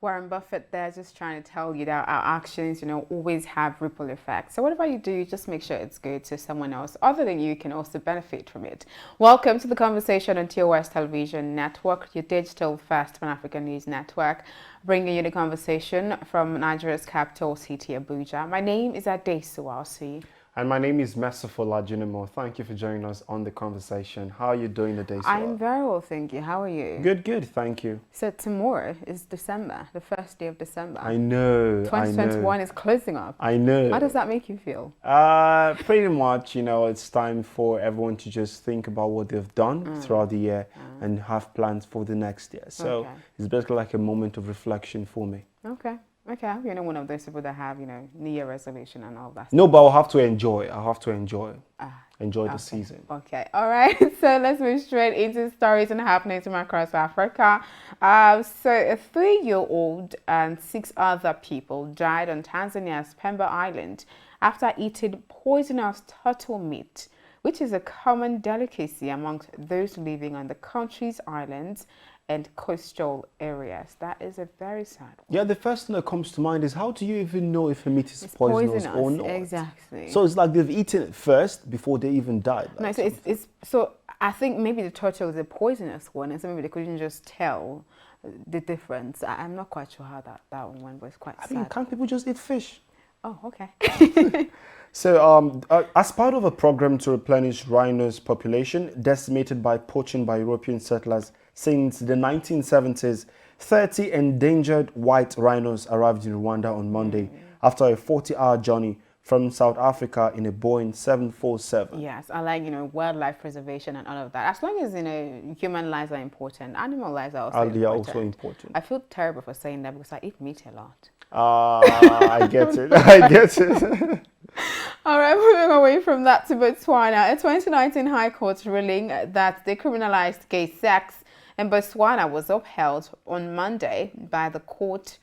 Warren Buffett there just trying to tell you that our actions, always have ripple effects. So whatever you do, just make sure it's good so someone else other than you can also benefit from it. Welcome to the conversation on TOS Television Network, your digital first Pan-African news network, bringing you the conversation from Nigeria's capital city, Abuja. My name is Adesu Alsi. And my name is Merciful Junimo. Thank you for joining us on the conversation. How are you doing today, sir? I'm very well, thank you. How are you? Good, thank you. So tomorrow is December, the first day of December. I know. 2021 is closing up. I know. How does that make you feel? Pretty much, it's time for everyone to just think about what they've done throughout the year and have plans for the next year. So it's basically like a moment of reflection for me. Okay, you're not one of those people that have, New Year resolution and all that. No, but I'll have to enjoy. Enjoy the season. Okay, all right. So let's move straight into stories and happenings from across Africa. So a 3-year-old and 6 other people died on Tanzania's Pemba Island after eating poisonous turtle meat, which is a common delicacy amongst those living on the country's islands and coastal areas. That is a very sad one. Yeah, the first thing that comes to mind is how do you even know if a meat is poisonous or not? Exactly. So it's like they've eaten it first before they even died. No, so so I think maybe the turtle is a poisonous one, and so maybe they couldn't just tell the difference. I'm not quite sure how that one went, but it's quite sad. I mean, can't people just eat fish? Oh, okay. So, as part of a program to replenish rhinos' population decimated by poaching by European settlers since the 1970s, 30 endangered white rhinos arrived in Rwanda on Monday after a 40-hour journey from South Africa in a Boeing 747. Yes, I like, wildlife preservation and all of that. As long as, human lives are important, animal lives are also important. I feel terrible for saying that because I eat meat a lot. I get it. I get it. All right, moving away from that to Botswana. A 2019 High Court ruling that decriminalized gay sex in Botswana was upheld on Monday by the Court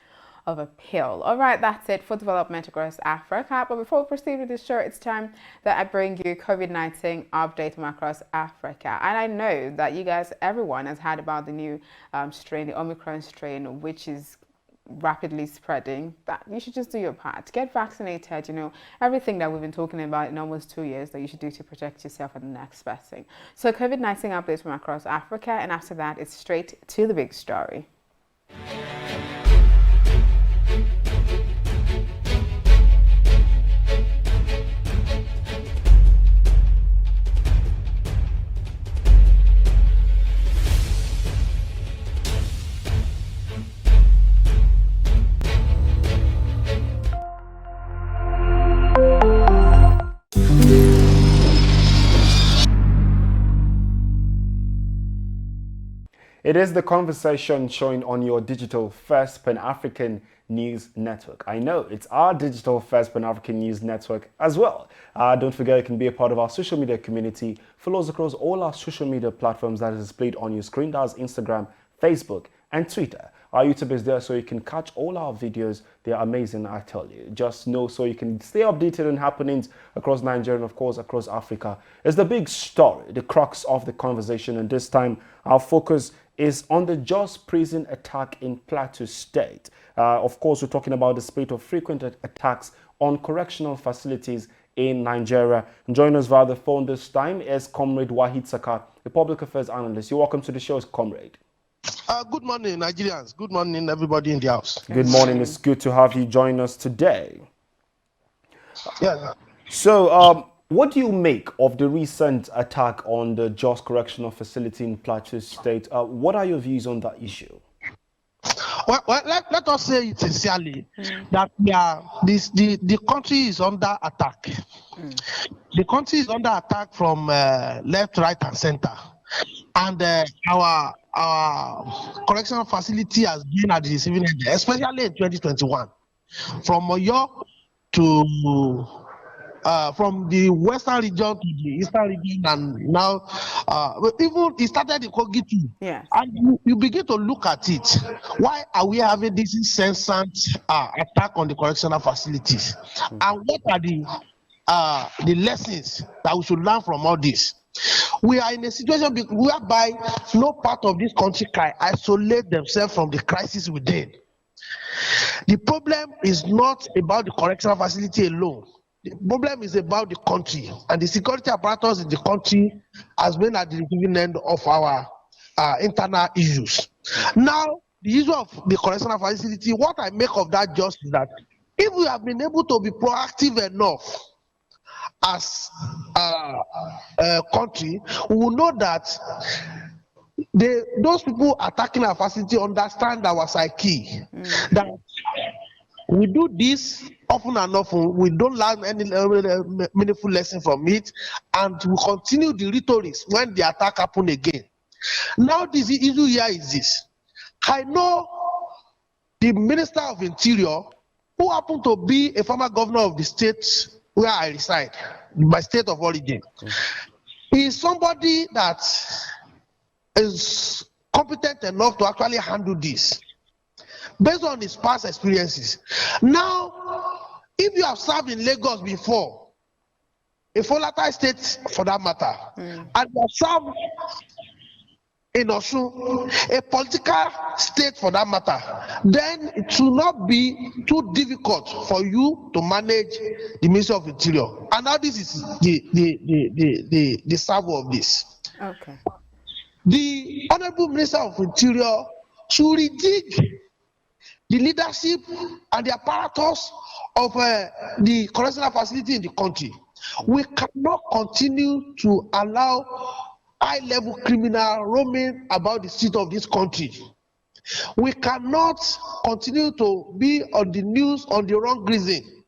of Appeal. All right, that's it for development across Africa. But before we proceed with this show, it's time that I bring you COVID-19 update from across Africa. And I know that everyone has heard about the new strain, the Omicron strain, which is rapidly spreading. That you should just do your part. Get vaccinated, everything that we've been talking about in almost 2 years that you should do to protect yourself and the next person. So COVID-19 updates from across Africa, and after that it's straight to the big story. It is the conversation showing on your digital first Pan-African news network. I know it's our digital first Pan-African news network as well. Don't forget you can be a part of our social media community. Follow us across all our social media platforms that is displayed on your screen. That's Instagram, Facebook, and Twitter. Our YouTube is there so you can catch all our videos. They're amazing, I tell you. Just know so you can stay updated on happenings across Nigeria and, of course, across Africa. It's the big story, the crux of the conversation. And this time, our focus is on the Jos prison attack in Plateau State. Of course, we're talking about the spate of frequent attacks on correctional facilities in Nigeria. And joining us via the phone this time is Comrade Wahid Saka, a public affairs analyst. You're welcome to the show, Comrade. Good morning, Nigerians. Good morning, everybody in the house. Good morning. It's good to have you join us today. Yeah. So, what do you make of the recent attack on the Jos Correctional Facility in Plateau State? What are your views on that issue? Well, let us say it sincerely that the country is under attack. The country is under attack from left, right, and center. And our correctional facility has been at the receiving end, especially in 2021. From Oyo to from the western region to the eastern region, and now even it started in Kogi too. Yes. And you begin to look at it. Why are we having this incessant attack on the correctional facilities? And what are the lessons that we should learn from all this? We are in a situation whereby no part of this country can isolate themselves from the crisis within. The problem is not about the correctional facility alone. The problem is about the country, and the security apparatus in the country has been at the receiving end of our internal issues. Now, the issue of the correctional facility, what I make of that just is that if we have been able to be proactive enough as a country, we will know that those people attacking our facility understand our psyche. That we do this often and often, we don't learn any meaningful lesson from it, and we continue the rhetorics when the attack happen again. Now, the issue here is this. I know the Minister of Interior, who happened to be a former governor of the state where I reside, my state of origin. He is somebody that is competent enough to actually handle this based on his past experiences. Now, if you have served in Lagos before, a volatile state for that matter, and you have served in Osun, a political state for that matter, then it will not be too difficult for you to manage the Ministry of Interior. And now this is the servo of this. Okay. The Honorable Minister of Interior should redig the leadership and the apparatus of the correctional facility in the country. We cannot continue to allow high-level criminal roaming about the street of this country. We cannot continue to be on the news on the wrong reason.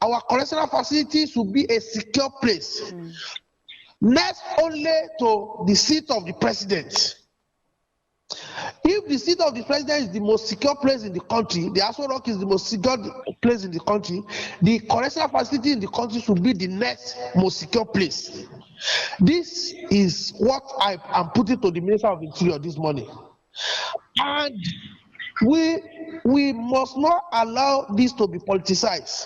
Our correctional facility should be a secure place, next only to the seat of the president. If the seat of the president is the most secure place in the country, the Aso Rock is the most secure place in the country, the correctional facility in the country should be the next most secure place. This is what I am putting to the Minister of Interior this morning. And we must not allow this to be politicized.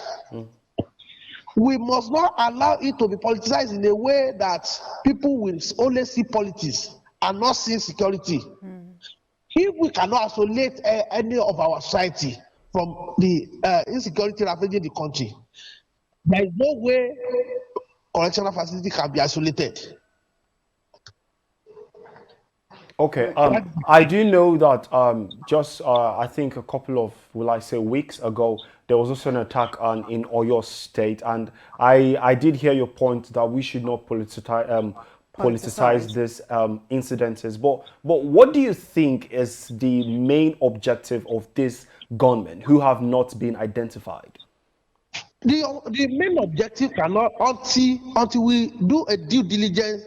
We must not allow it to be politicized in a way that people will only see politics and not see security. If we cannot isolate any of our society from the insecurity ravaging the country, there is no way correctional facility can be isolated. Okay, I do know that I think a couple of, will I say, weeks ago, there was also an attack in Oyo State, and I did hear your point that we should not politicize these incidences. But what do you think is the main objective of these gunmen who have not been identified? The main objective cannot, until we do a due diligence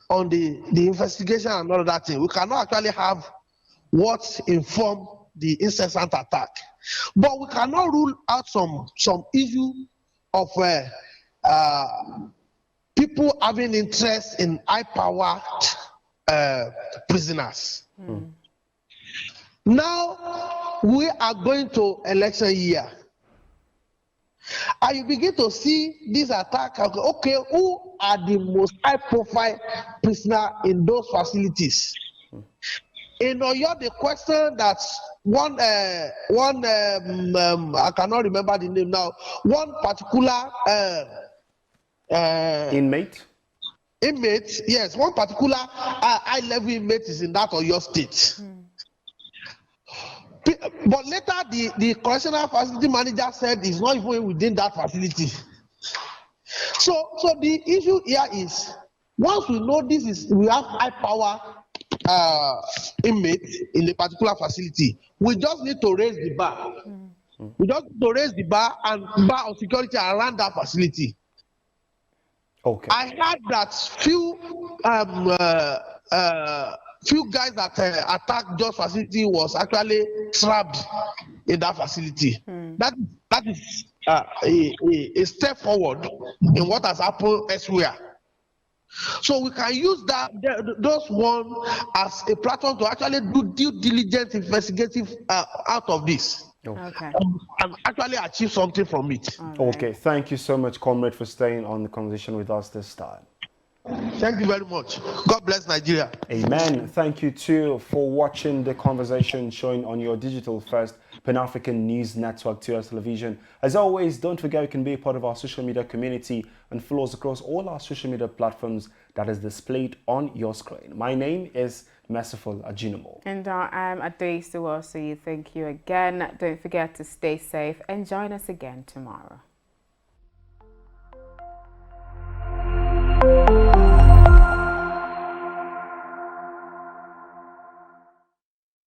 on the investigation and all of that thing, we cannot actually have what inform the incessant attack. But we cannot rule out some issue of people having interest in high-powered prisoners. Now we are going to election year, and you begin to see this attack. Okay, who are the most high-profile prisoners in those facilities? In Oyo, the question that one I cannot remember the name now. One particular Inmate, yes, one particular high-level inmate is in that Oyo State. But later, the correctional facility manager said he's not even within that facility. So the issue here is, once we know we have high power inmates in a particular facility, we just need to raise the bar. We just need to raise the bar and bar of security around that facility. okay. I heard that few guys that attacked Jos facility was actually trapped in that facility. That is a step forward in what has happened elsewhere. So we can use those one as a platform to actually do due diligence investigative out of this. Okay. And actually achieve something from it. Right. Okay, thank you so much, Comrade, for staying on the conversation with us this time. Thank you very much. God bless Nigeria. Amen. Thank you too for watching the conversation showing on your digital first Pan-African News Network to your television. As always, don't forget you can be a part of our social media community and follow us across all our social media platforms that is displayed on your screen. My name is Merciful Ajinomo. And I am Adesi. So thank you again. Don't forget to stay safe and join us again tomorrow.